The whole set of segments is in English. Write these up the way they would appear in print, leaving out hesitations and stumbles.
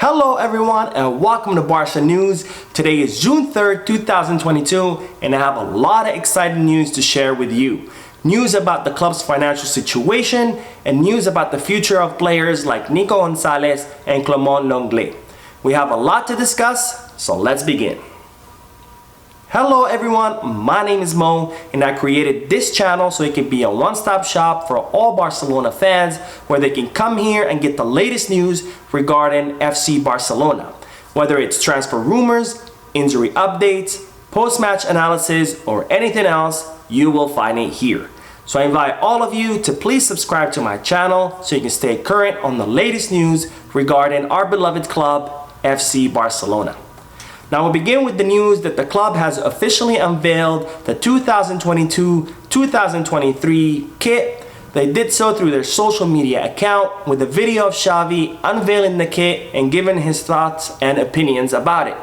Hello everyone and welcome to Barca News. Today is June 3rd, 2022 and I have a lot of exciting news to share with you. News about the club's financial situation and news about the future of players like Nico Gonzalez and Lenglet. We have a lot to discuss, so let's begin. Hello everyone, my name is Mo and I created this channel so it can be a one-stop shop for all Barcelona fans where they can come here and get the latest news regarding FC Barcelona. Whether it's transfer rumors, injury updates, post-match analysis or anything else, you will find it here. So I invite all of you to please subscribe to my channel so you can stay current on the latest news regarding our beloved club, FC Barcelona. Now we'll begin with the news that the club has officially unveiled the 2022-2023 kit. They did so through their social media account with a video of Xavi unveiling the kit and giving his thoughts and opinions about it.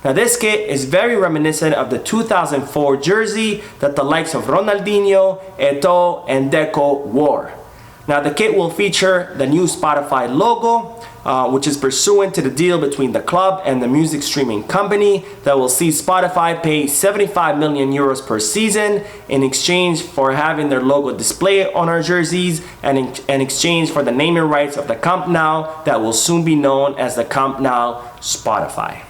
Now this kit is very reminiscent of the 2004 jersey that the likes of Ronaldinho, Eto'o, and Deco wore. Now the kit will feature the new Spotify logo, which is pursuant to the deal between the club and the music streaming company that will see Spotify pay 75 million euros per season in exchange for having their logo displayed on our jerseys and in exchange for the naming rights of the Camp Nou that will soon be known as the Camp Nou Spotify.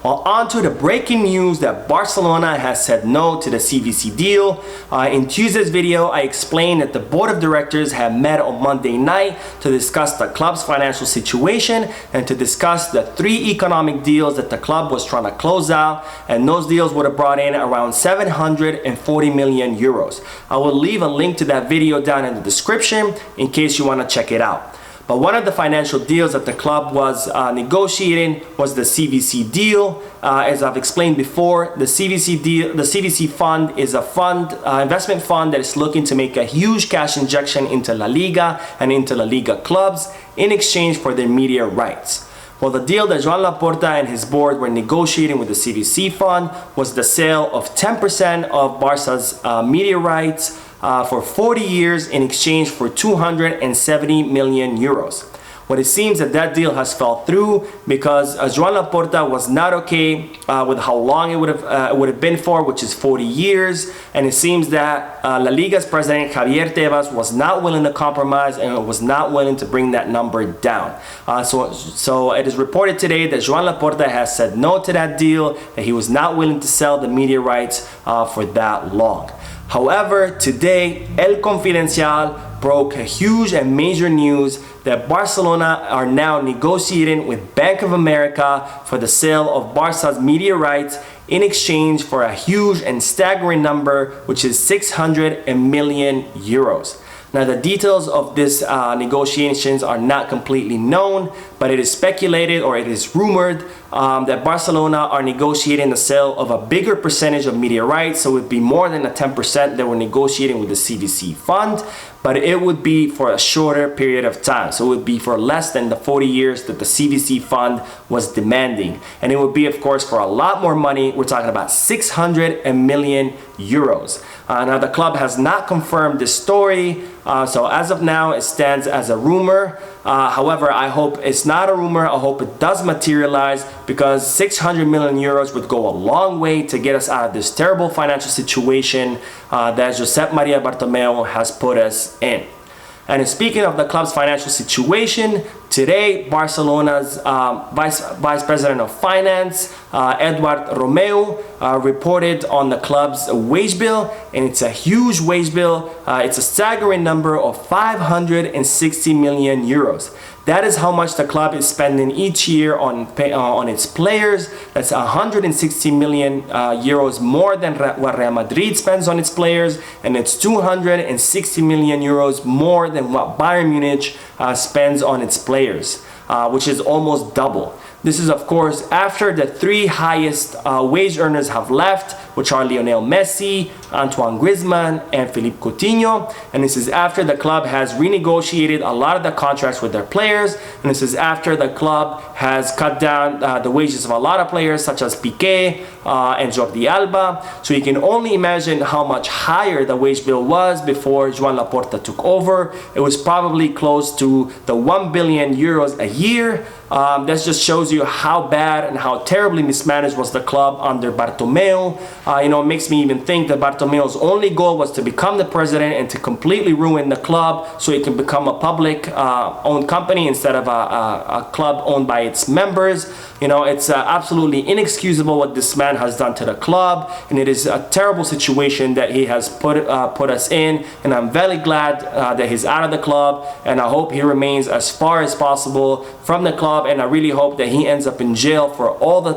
Well, on to the breaking news that Barcelona has said no to the CVC deal. In Tuesday's video, I explained that the board of directors had met on Monday night to discuss the club's financial situation and to discuss the 3 economic deals that the club was trying to close out, and those deals would have brought in around 740 million euros. I will leave a link to that video down in the description in case you want to check it out. But one of the financial deals that the club was negotiating was the CVC deal. As I've explained before, the CVC fund is a investment fund that is looking to make a huge cash injection into La Liga and into La Liga clubs in exchange for their media rights. Well, the deal that Joan Laporta and his board were negotiating with the CVC fund was the sale of 10% of Barca's media rights for 40 years in exchange for 270 million euros. Well, it seems that deal has fell through because Joan Laporta was not okay with how long it would have been for, which is 40 years, and it seems that La Liga's president Javier Tebas was not willing to compromise and was not willing to bring that number down. So it is reported today that Joan Laporta has said no to that deal, that he was not willing to sell the media rights for that long. However, today, El Confidencial broke a huge and major news that Barcelona are now negotiating with Bank of America for the sale of Barca's media rights in exchange for a huge and staggering number, which is 600 million euros. Now the details of this negotiations are not completely known, but it is speculated or it is rumored that Barcelona are negotiating the sale of a bigger percentage of media rights, so it would be more than the 10% that we're negotiating with the CVC fund, but it would be for a shorter period of time. So it would be for less than the 40 years that the CVC fund was demanding. And it would be, of course, for a lot more money. We're talking about 600 million euros. Now the club has not confirmed this story, so as of now it stands as a rumor. However, I hope it's not a rumor. I hope it does materialize because 600 million euros would go a long way to get us out of this terrible financial situation that Josep Maria Bartomeu has put us in. And speaking of the club's financial situation, today Barcelona's Vice President of Finance, Eduard Romeu, reported on the club's wage bill, and it's a huge wage bill. It's a staggering number of 560 million euros. That is how much the club is spending each year on its players. That's 160 million euros more than what Real Madrid spends on its players, and it's 260 million euros more than what Bayern Munich spends on its players, which is almost double. This is, of course, after the 3 highest wage earners have left, which are Lionel Messi, Antoine Griezmann, and Philippe Coutinho. And this is after the club has renegotiated a lot of the contracts with their players. And this is after the club has cut down the wages of a lot of players, such as Piqué and Jordi Alba. So you can only imagine how much higher the wage bill was before Joan Laporta took over. It was probably close to the 1 billion euros a year. That just shows you how bad and how terribly mismanaged was the club under Bartomeu. It makes me even think that Bartomeu's only goal was to become the president and to completely ruin the club so it can become a public owned company instead of a club owned by its members. It's absolutely inexcusable what this man has done to the club, and it is a terrible situation that he has put us in. And I'm very glad that he's out of the club, and I hope he remains as far as possible from the club. And I really hope that he ends up in jail for all the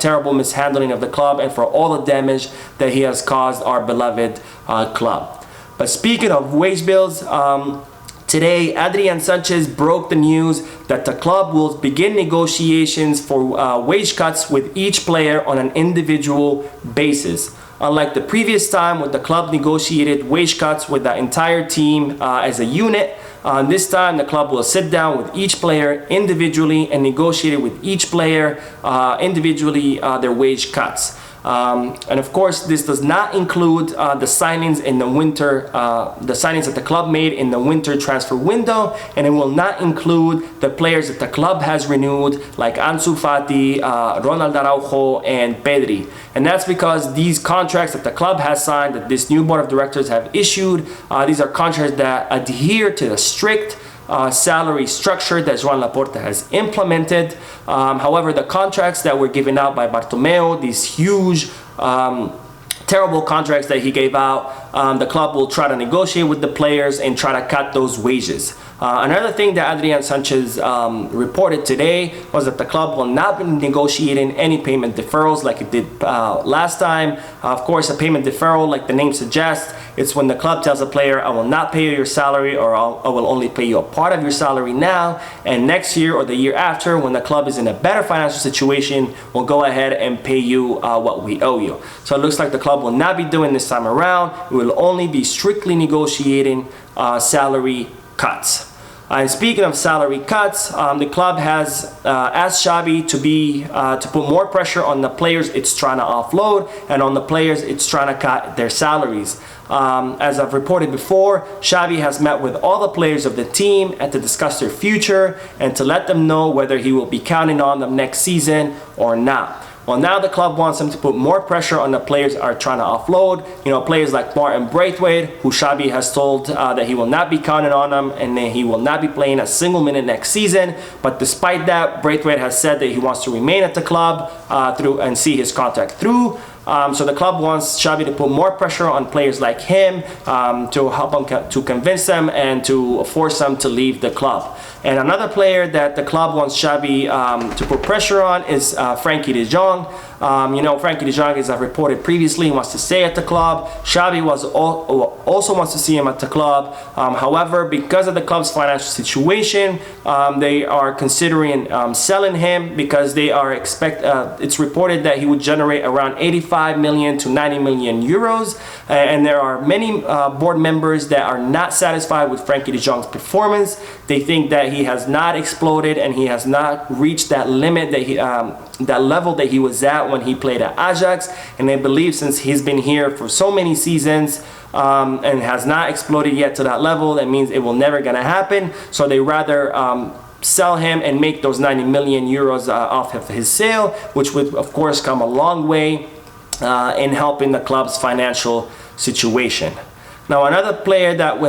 terrible mishandling of the club and for all the damage that he has caused our beloved club. But speaking of wage bills, today Adrian Sanchez broke the news that the club will begin negotiations for wage cuts with each player on an individual basis. Unlike the previous time when the club negotiated wage cuts with the entire team as a unit, this time the club will sit down with each player individually and negotiate with each player individually their wage cuts. And of course, this does not include the signings in the winter, the signings that the club made in the winter transfer window, and it will not include the players that the club has renewed, like Ansu Fati, Ronald Araujo, and Pedri. And that's because these contracts that the club has signed, that this new board of directors have issued, these are contracts that adhere to the strict salary structure that Joan Laporta has implemented. However, the contracts that were given out by Bartomeu, these huge terrible contracts that he gave out, the club will try to negotiate with the players and try to cut those wages. Another thing that Adrian Sanchez reported today was that the club will not be negotiating any payment deferrals like it did last time. Of course, a payment deferral, like the name suggests, it's when the club tells a player, I will not pay you your salary, or I will only pay you a part of your salary now, and next year or the year after, when the club is in a better financial situation, we'll go ahead and pay you what we owe you. So it looks like the club will not be doing this time around. It will only be strictly negotiating salary cuts. And speaking of salary cuts, the club has asked Xavi to put more pressure on the players it's trying to offload and on the players it's trying to cut their salaries. As I've reported before, Xavi has met with all the players of the team and to discuss their future and to let them know whether he will be counting on them next season or not. Well, now the club wants him to put more pressure on the players are trying to offload. Players like Martin Braithwaite, who Xavi has told that he will not be counting on them and that he will not be playing a single minute next season. But despite that, Braithwaite has said that he wants to remain at the club through and see his contract through. So the club wants Xavi to put more pressure on players like him to help him to convince them and to force them to leave the club. And another player that the club wants Xavi to put pressure on is Frankie de Jong. Frankie de Jong, as I've reported previously, wants to stay at the club. Xavi also wants to see him at the club. However, because of the club's financial situation, they are considering selling him because they are it's reported that he would generate around 85 million to 90 million euros. And there are many board members that are not satisfied with Frankie de Jong's performance. They think that he has not exploded and he has not reached that limit that level that he was at when he played at Ajax, and they believe since he's been here for so many seasons and has not exploded yet to that level, that means it will never gonna happen. So they rather sell him and make those 90 million euros off of his sale, which would of course come a long way in helping the club's financial situation. Now another player that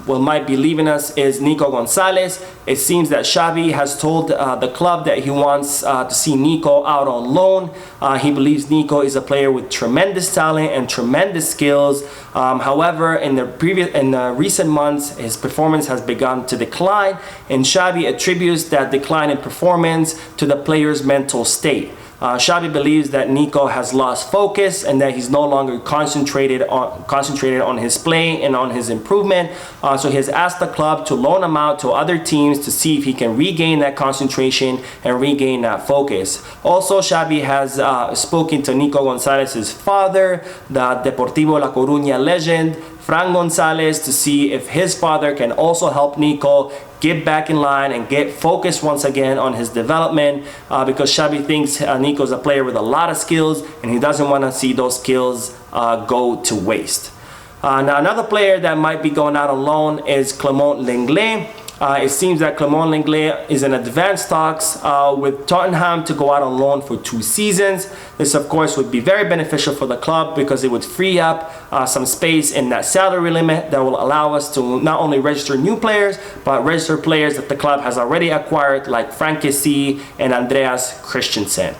might be leaving us is Nico Gonzalez. It seems that Xavi has told the club that he wants to see Nico out on loan. He believes Nico is a player with tremendous talent and tremendous skills. However, in the recent months, his performance has begun to decline, and Xavi attributes that decline in performance to the player's mental state. Xavi believes that Nico has lost focus and that he's no longer concentrated on his play and on his improvement. So he has asked the club to loan him out to other teams to see if he can regain that concentration and regain that focus. Also, Xavi has spoken to Nico Gonzalez's father, the Deportivo La Coruña legend, Fran Gonzalez, to see if his father can also help Nico get back in line and get focused once again on his development, because Xavi thinks Nico's a player with a lot of skills and he doesn't want to see those skills go to waste. Now another player that might be going out on loan is Clement Lenglet. It seems that Clement Lenglet is in advanced talks with Tottenham to go out on loan for 2 seasons. This of course would be very beneficial for the club because it would free up some space in that salary limit that will allow us to not only register new players, but register players that the club has already acquired, like Frank Kessie and Andreas Christensen.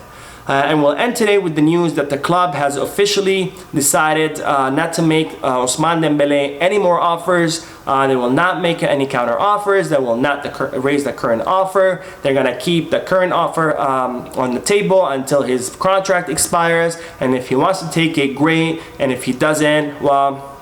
And we'll end today with the news that the club has officially decided not to make Ousmane Dembele any more offers. They will not make any counter offers. They will not raise the current offer. They're going to keep the current offer on the table until his contract expires. And if he wants to take it, great. And if he doesn't, well,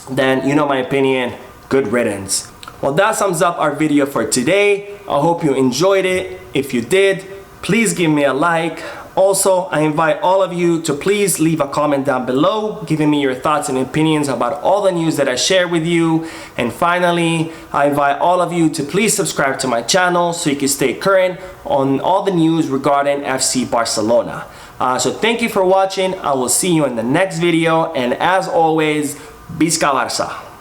then you know my opinion, good riddance. Well, that sums up our video for today. I hope you enjoyed it. If you did, please give me a like. Also, I invite all of you to please leave a comment down below, giving me your thoughts and opinions about all the news that I share with you. And finally, I invite all of you to please subscribe to my channel so you can stay current on all the news regarding FC Barcelona. So thank you for watching. I will see you in the next video. And as always, Visca Barça.